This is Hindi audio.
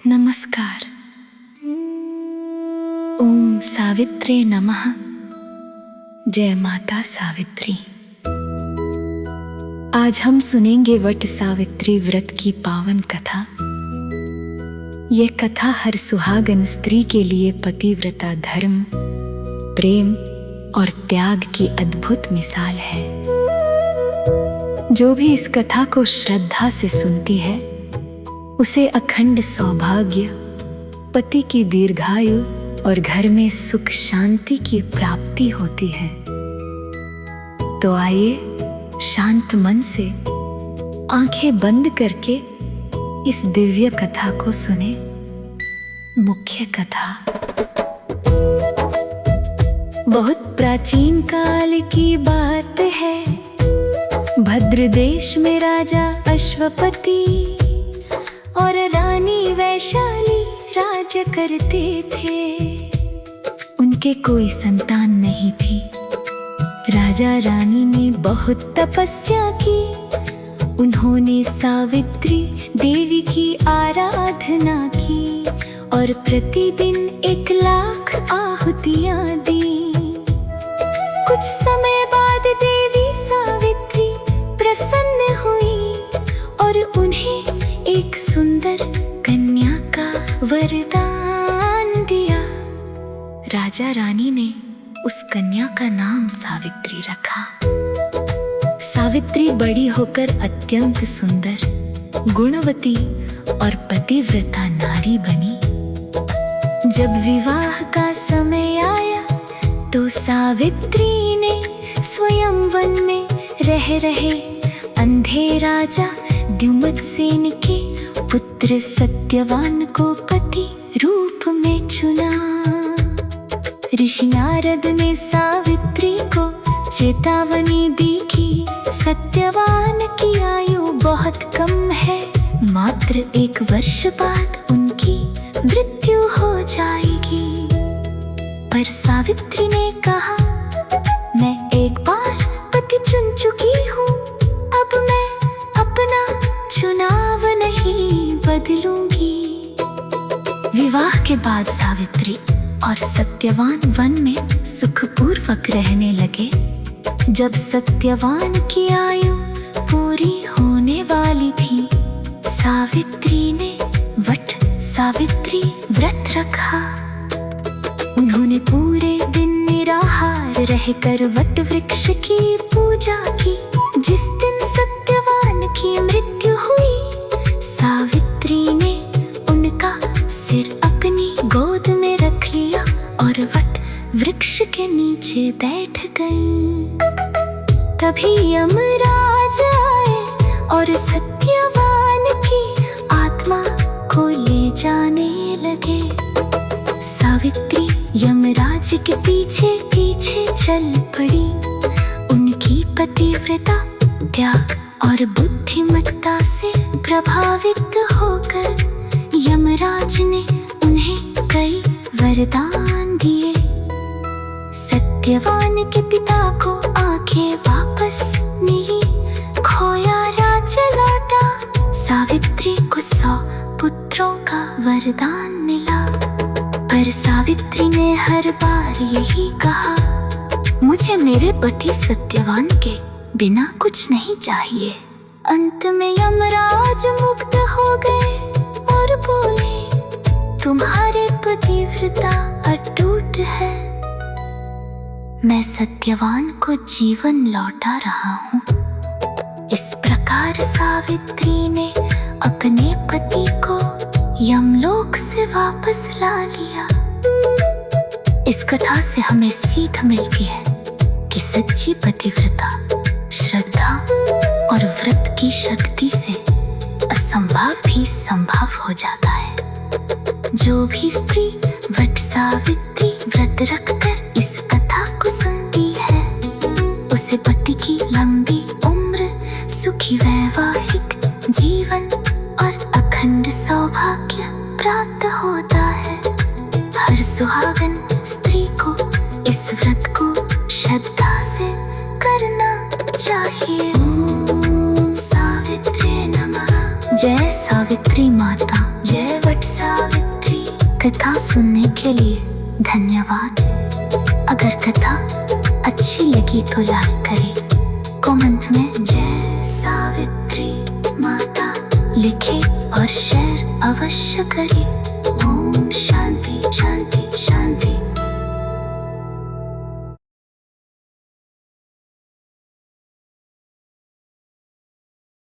नमस्कार। ओम सावित्रे नमः। जय माता सावित्री। आज हम सुनेंगे वट सावित्री व्रत की पावन कथा। यह कथा हर सुहागन स्त्री के लिए पतिव्रता धर्म, प्रेम और त्याग की अद्भुत मिसाल है। जो भी इस कथा को श्रद्धा से सुनती है उसे अखंड सौभाग्य, पति की दीर्घायु और घर में सुख शांति की प्राप्ति होती है। तो आइए शांत मन से आंखें बंद करके इस दिव्य कथा को सुने। मुख्य कथा। बहुत प्राचीन काल की बात है। भद्र देश में राजा अश्वपति और रानी वैशाली राज करते थे। उनके कोई संतान नहीं थी। राजा रानी ने बहुत तपस्या की। उन्होंने सावित्री देवी की आराधना की और प्रतिदिन 1,00,000 आहुतियां दी। कुछ समय बाद देवी सावित्री प्रसन्न हुई और उन्हें एक सुंदर कन्या का वरदान दिया। राजा रानी ने उस कन्या का नाम सावित्री रखा। सावित्री बड़ी होकर अत्यंत सुंदर, गुणवती और पतिव्रता नारी बनी। जब विवाह का समय आया तो सावित्री ने स्वयं वन में रह रहे अंधे राजा द्युमत्सेन के पुत्र सत्यवान को पति रूप में चुना। ऋषि नारद ने सावित्री को चेतावनी दी कि सत्यवान की आयु बहुत कम है। मात्र 1 वर्ष बाद उनकी मृत्यु हो जाएगी। पर सावित्री ने कहा, मैं एक बार पति चुन चुकी हूँ, अब मैं अपना चुनाव नहीं बदलूंगी। विवाह के बाद सावित्री और सत्यवान वन में सुखपूर्वक रहने लगे। जब सत्यवान की आयु पूरी होने वाली थी, सावित्री ने वट सावित्री व्रत रखा। उन्होंने पूरे दिन निराहार रहकर वट वृक्ष की पूजा की। जिस दिन सत्यवान की मृत्यु हुई, सावित्री ने उनका सिर अपनी गोद में रख लिया और वट वृक्ष के नीचे बैठ गई। तभी यमराज आए और सत्यवान की आत्मा को ले जाने लगे। सावित्री यमराज के पीछे पीछे चल पड़ी। उनकी पतिव्रता, त्याग और बुद्धिमत्ता से प्रभावित होकर यमराज ने उन्हें कई वरदान दिए। सत्यवान के पिता को आंखें वापस मिली, खोया राज्य लौटा। सावित्री को 100 पुत्रों का वरदान मिला। पर सावित्री ने हर बार यही कहा, मुझे मेरे पति सत्यवान के बिना कुछ नहीं चाहिए। अंत में यमराज मुक्त हो गए और बोले, तुम्हारे पतिव्रता अटूट है। मैं सत्यवान को जीवन लौटा रहा हूँ। इस प्रकार सावित्री ने अपने पति को यमलोक से वापस ला लिया। इस कथा से हमें सीख मिलती है कि सच्ची पतिव्रता, श्रद्धा और व्रत की शक्ति से असंभव भी संभव हो जाता है। जो भी स्त्री वट सावित्री व्रत रखकर इस कथा को सुनती है, उसे पति की लंबी उम्र, सुखी वैवाहिक जीवन और अखंड सौभाग्य प्राप्त होता है। हर सुहागन स्त्री को इस व्रत को श्रद्धा से करना चाहिए। ओम सावित्रे नमः। जय सावित्री माता। जय वट सावित्री। कथा सुनने के लिए धन्यवाद। अगर कथा अच्छी लगी तो लाइक करें, कमेंट में जय सावित्री माता लिखें और शेयर अवश्य करें। ओम शांति शांति शांति।